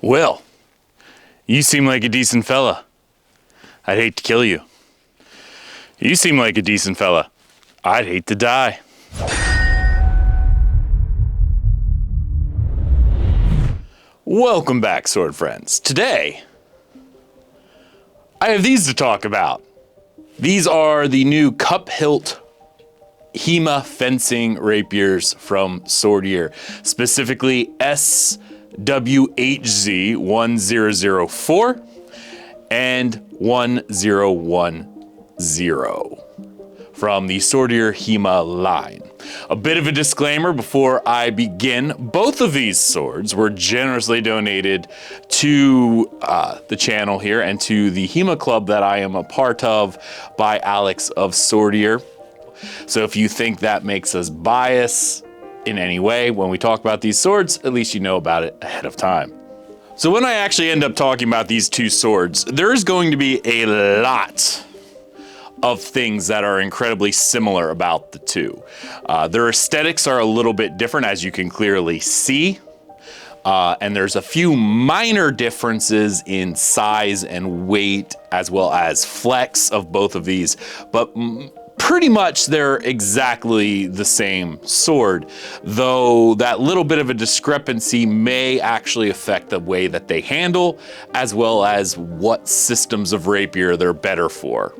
Well, you seem like a decent fella. I'd hate to kill you. You seem like a decent fella. I'd hate to die. Welcome back, sword friends. Today, I have these to talk about. These are the new Cup-Hilt HEMA fencing rapiers from Swordier, specifically SWHZ 1004 and 1010 from the Swordier HEMA line. A bit of a disclaimer before I begin. Both of these swords were generously donated to the channel here and to the HEMA club that I am a part of by Alex of Swordier. So if you think that makes us biased in any way when we talk about these swords, at least you know about it ahead of time. So when I actually end up talking about these two swords, there is going to be a lot of things that are incredibly similar about the two. Their aesthetics are a little bit different, as you can clearly see. And there's a few minor differences in size and weight, as well as flex of both of these, but pretty much they're exactly the same sword, though that little bit of a discrepancy may actually affect the way that they handle, as well as what systems of rapier they're better for.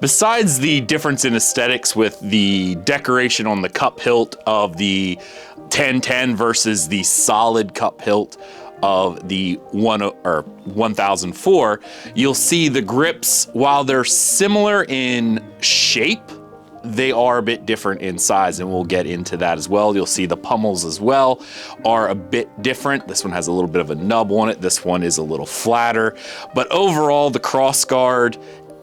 Besides the difference in aesthetics with the decoration on the cup hilt of the 1010 versus the solid cup hilt of the 1004, you'll see the grips, while they're similar in shape, they are a bit different in size, and we'll get into that as well. You'll see the pummels as well are a bit different. This one has a little bit of a nub on it. This one is a little flatter, but overall the cross guard,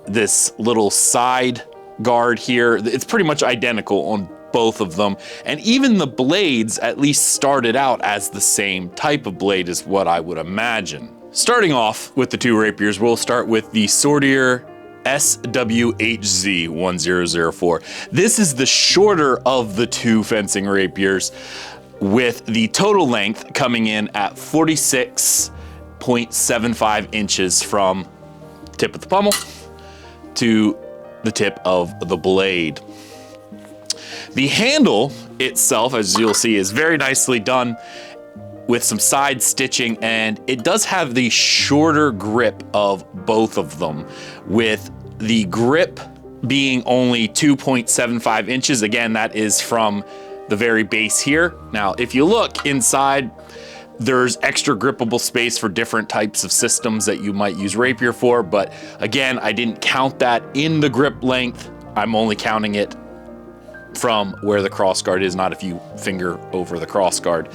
this little side guard here, it's pretty much identical on both of them. And even the blades at least started out as the same type of blade is what I would imagine. Starting off with the two rapiers, we'll start with the Swordier SWHZ 1004. This is the shorter of the two fencing rapiers, with the total length coming in at 46.75 inches from tip of the pommel to the tip of the blade. The handle itself, as you'll see, is very nicely done with some side stitching, and it does have the shorter grip of both of them, with the grip being only 2.75 inches. Again, that is from the very base here. Now, if you look inside, there's extra grippable space for different types of systems that you might use rapier for, but again, I didn't count that in the grip length. I'm only counting it from where the crossguard is, not if you finger over the crossguard.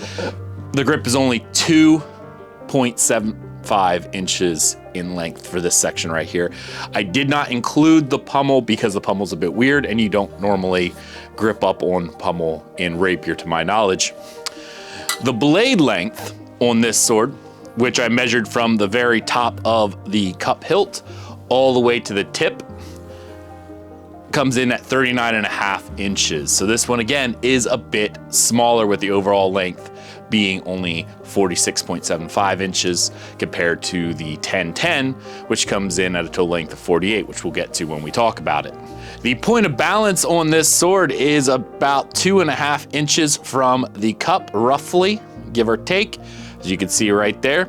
The grip is only 2.75 inches in length for this section right here. I did not include the pummel because the pummel's a bit weird and you don't normally grip up on pummel in rapier to my knowledge. The blade length on this sword, which I measured from the very top of the cup hilt all the way to the tip, comes in at 39.5 inches. So this one again is a bit smaller, with the overall length being only 46.75 inches compared to the 1010, which comes in at a total length of 48, which we'll get to when we talk about it. The point of balance on this sword is about 2.5 inches from the cup, roughly, give or take, as you can see right there.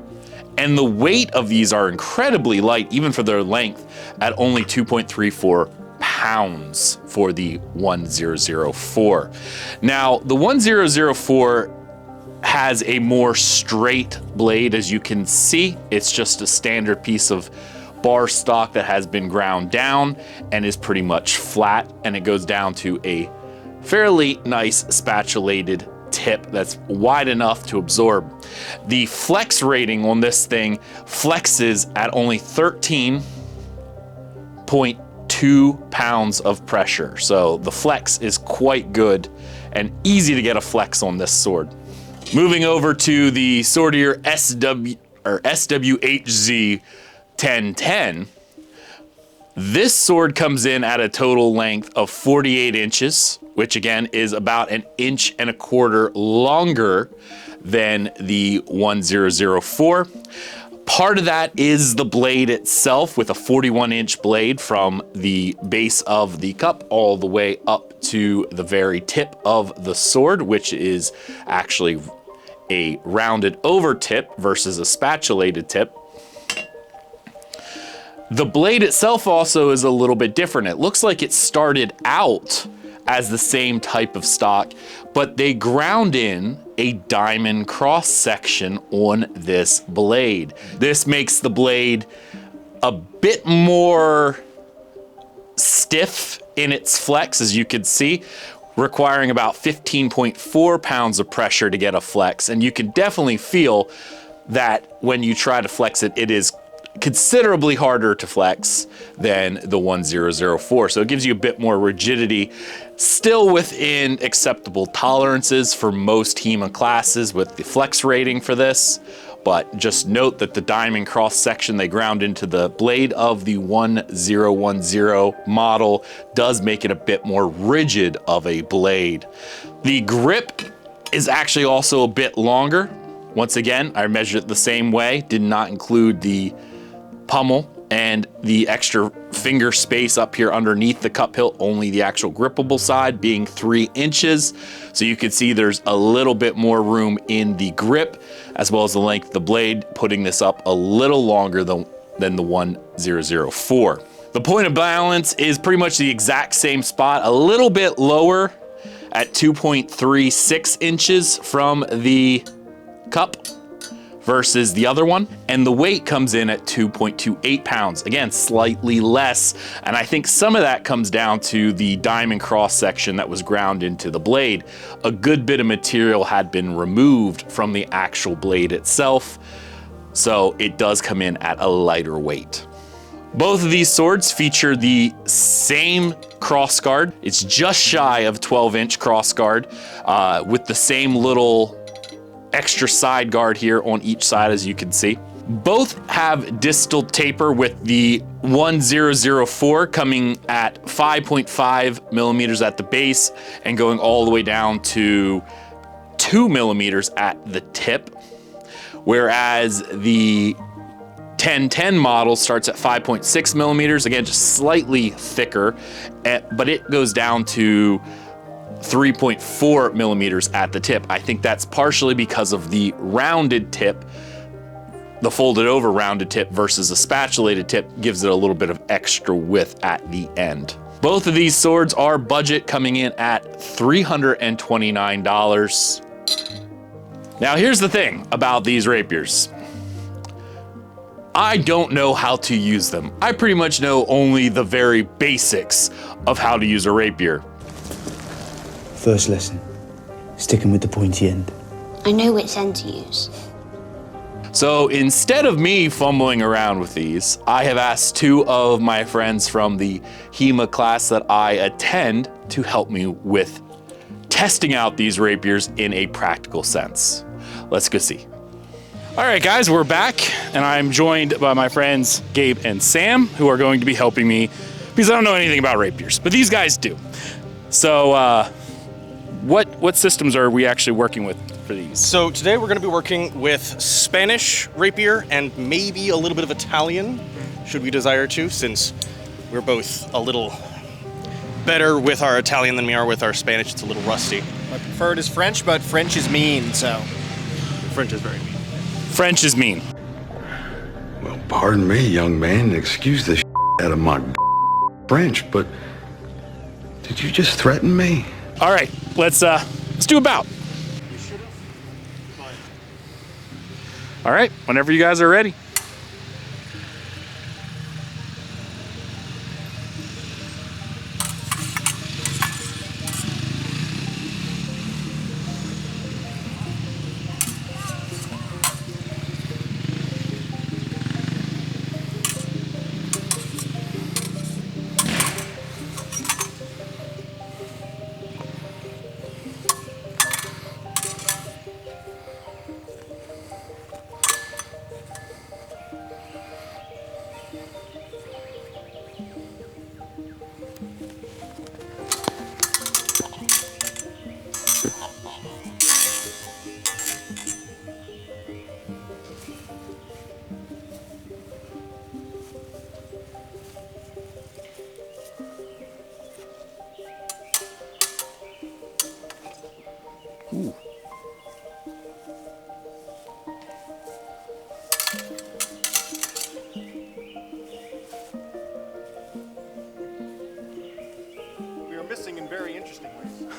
And the weight of these are incredibly light, even for their length, at only 2.34 pounds for the 1004. Now, the 1004 has a more straight blade, as you can see. It's just a standard piece of bar stock that has been ground down and is pretty much flat, and it goes down to a fairly nice spatulated tip that's wide enough to absorb. The flex rating on this thing flexes at only 13.2 pounds of pressure. So the flex is quite good and easy to get a flex on this sword. Moving over to the Swordier SWHZ 1010, this sword comes in at a total length of 48 inches, which again is about 1.25 inches longer than the 1004. Part of that is the blade itself, with a 41-inch blade from the base of the cup all the way up to the very tip of the sword, which is actually a rounded over tip versus a spatulated tip. The blade itself also is a little bit different. It looks like it started out as the same type of stock, but they ground in a diamond cross section on this blade. This makes the blade a bit more stiff in its flex, as you can see, requiring about 15.4 pounds of pressure to get a flex. And you can definitely feel that when you try to flex it, it is considerably harder to flex than the 1004. So it gives you a bit more rigidity, still within acceptable tolerances for most HEMA classes with the flex rating for this. But just note that the diamond cross section they ground into the blade of the 1010 model does make it a bit more rigid of a blade. The grip is actually also a bit longer. Once again, I measured it the same way, did not include the pummel and the extra finger space up here underneath the cup hilt, only the actual grippable side being 3 inches. So you can see there's a little bit more room in the grip, as well as the length of the blade, putting this up a little longer than the 1004. The point of balance is pretty much the exact same spot, a little bit lower at 2.36 inches from the cup versus the other one, and the weight comes in at 2.28 pounds. Again, slightly less, and I think some of that comes down to the diamond cross section that was ground into the blade. A good bit of material had been removed from the actual blade itself, so it does come in at a lighter weight. Both of these swords feature the same crossguard. It's just shy of 12-inch crossguard, with the same little extra side guard here on each side, as you can see. Both have distal taper, with the 1004 coming at 5.5 millimeters at the base and going all the way down to 2 millimeters at the tip, whereas the 1010 model starts at 5.6 millimeters, again just slightly thicker, but it goes down to 3.4 millimeters at the tip. I think that's partially because of the rounded tip. The folded over rounded tip versus a spatulated tip gives it a little bit of extra width at the end. Both of these swords are budget, coming in at $329. Now here's the thing about these rapiers. I don't know how to use them. I pretty much know only the very basics of how to use a rapier. First lesson, sticking with the pointy end. I know which end to use. So instead of me fumbling around with these, I have asked 2 of my friends from the HEMA class that I attend to help me with testing out these rapiers in a practical sense. Let's go see. All right, guys, we're back, and I'm joined by my friends Gabe and Sam, who are going to be helping me because I don't know anything about rapiers, but these guys do. So, what systems are we actually working with for these? So today we're going to be working with Spanish rapier and maybe a little bit of Italian, should we desire to, since we're both a little better with our Italian than we are with our Spanish. It's a little rusty. My preferred is French, but French is mean, so. French is very mean. French is mean. Well, pardon me, young man, excuse the out of my French, but did you just threaten me? All right, let's do a bout. All right, whenever you guys are ready.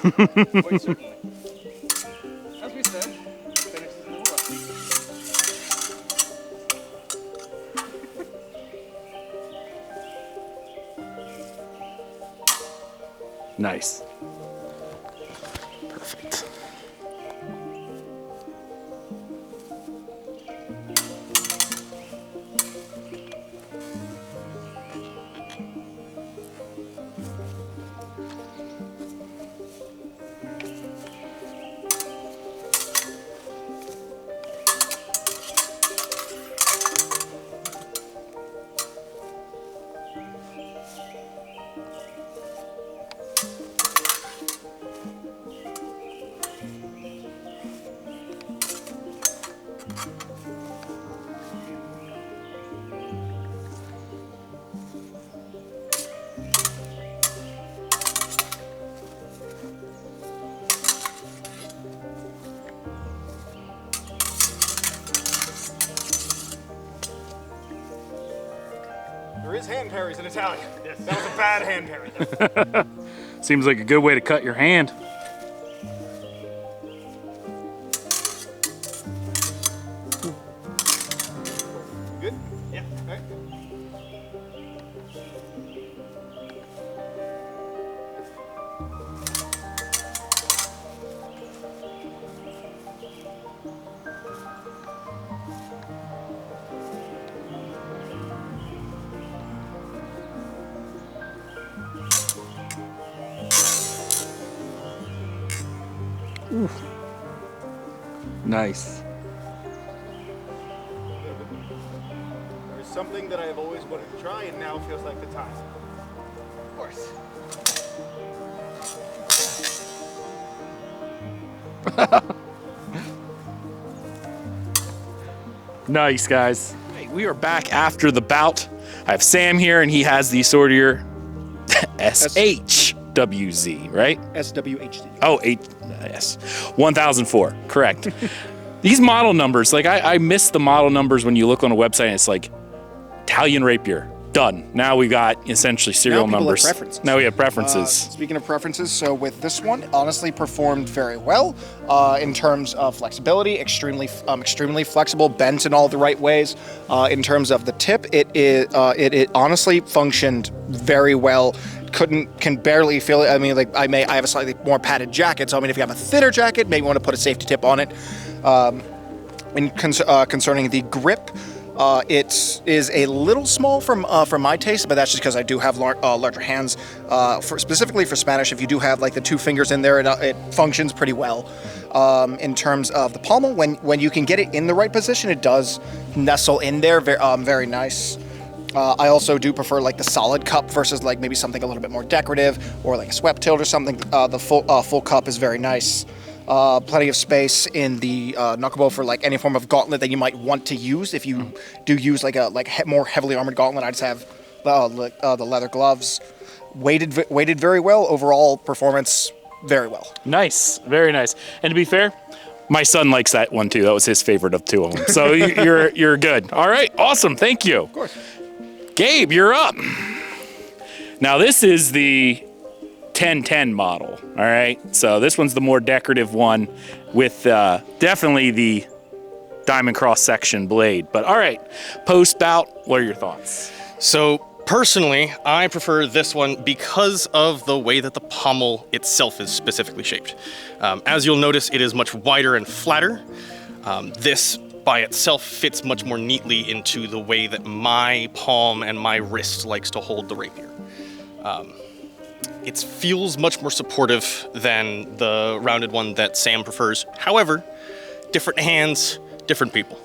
Quite certainly. As we said, Spanish is a little rusty. Nice. Perfect. There is hand parries in Italian. Yes. That was a bad hand parry. Seems like a good way to cut your hand. Good? Yeah. All right. Nice. There's something that I have always wanted to try, and now feels like the time. Of course. Nice, guys. Hey, we are back after the bout. I have Sam here, and he has the Swordier SHWZ, right? SWHD. Oh, yes. 1004, correct. These model numbers, like I miss the model numbers when you look on a website and it's like Italian Rapier, done. Now we got essentially serial Now people have numbers. preferences. Now we have preferences. Speaking of preferences, so with this one, honestly performed very well in terms of flexibility, extremely flexible, bent in all the right ways. In terms of the tip, it honestly functioned very well. Can barely feel it. I mean, like I have a slightly more padded jacket, so I mean, if you have a thinner jacket, maybe you want to put a safety tip on it. Concerning the grip, it is a little small from my taste, but that's just because I do have larger hands. Specifically for Spanish, if you do have like the two fingers in there, it functions pretty well. In terms of the pommel, when you can get it in the right position, it does nestle in there very nice. I also do prefer like the solid cup versus like maybe something a little bit more decorative or like a swept tilt or something. The full cup is very nice. Plenty of space in the knucklebow for like any form of gauntlet that you might want to use. If you do use like a more heavily armored gauntlet, I just have the leather gloves. Weighted very well. Overall performance very well. Nice, very nice. And to be fair, my son likes that one too. That was his favorite of two of them. So you're good. All right, awesome. Thank you. Of course. Gabe, you're up. Now this is the 1010 model, all right? So this one's the more decorative one with definitely the diamond cross section blade. But all right, post bout, what are your thoughts? So personally, I prefer this one because of the way that the pommel itself is specifically shaped. As you'll notice, it is much wider and flatter. This by itself fits much more neatly into the way that my palm and my wrist likes to hold the rapier. It feels much more supportive than the rounded one that Sam prefers. However, different hands, different people.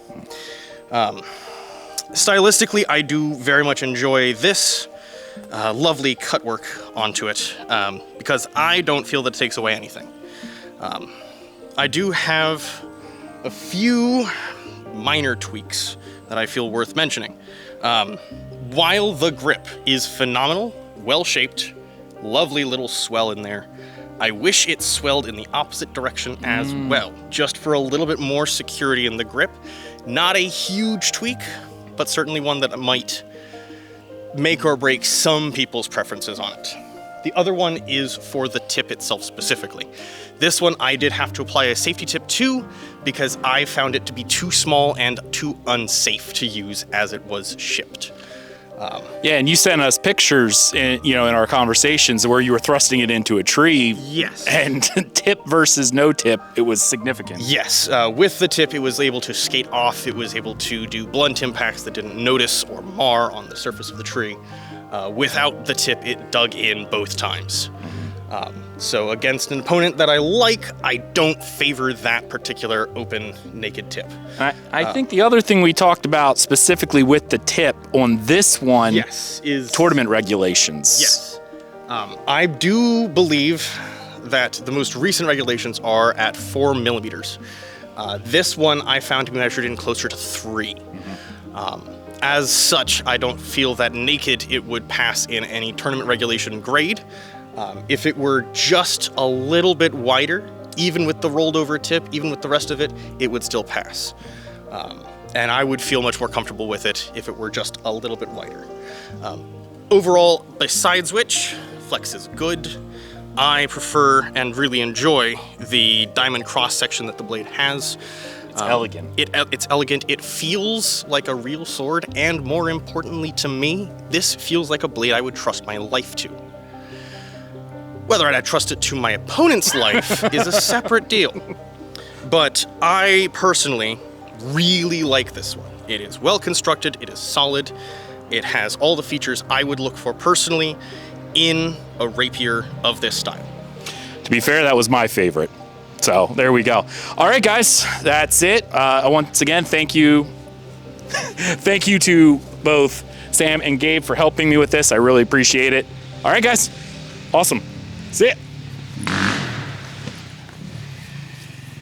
Stylistically, I do very much enjoy this lovely cut work onto it because I don't feel that it takes away anything. I do have a few minor tweaks that I feel worth mentioning. While the grip is phenomenal, well-shaped, lovely little swell in there, I wish it swelled in the opposite direction as well, just for a little bit more security in the grip. Not a huge tweak, but certainly one that might make or break some people's preferences on it. The other one is for the tip itself specifically. This one I did have to apply a safety tip to because I found it to be too small and too unsafe to use as it was shipped. Yeah, and you sent us pictures, in our conversations where you were thrusting it into a tree. Yes. And tip versus no tip, it was significant. Yes, with the tip, it was able to skate off. It was able to do blunt impacts that didn't notice or mar on the surface of the tree. Without the tip, it dug in both times. So against an opponent that I like, I don't favor that particular open naked tip. I think the other thing we talked about specifically with the tip on this one is tournament regulations. Yes. I do believe that the most recent regulations are at 4 millimeters. This one I found to be measured in closer to 3. As such, I don't feel that naked it would pass in any tournament regulation grade. If it were just a little bit wider, even with the rolled over tip, even with the rest of it, it would still pass. And I would feel much more comfortable with it if it were just a little bit wider. Overall, besides which, flex is good. I prefer and really enjoy the diamond cross section that the blade has. It's elegant. It's elegant. It feels like a real sword, and more importantly to me, this feels like a blade I would trust my life to. Whether I'd trust it to my opponent's life is a separate deal. But I personally really like this one. It is well constructed, it is solid, it has all the features I would look for personally in a rapier of this style. To be fair, that was my favorite. So there we go. All right, guys, that's it. Once again, thank you. Thank you to both Sam and Gabe for helping me with this. I really appreciate it. All right, guys. Awesome. See ya.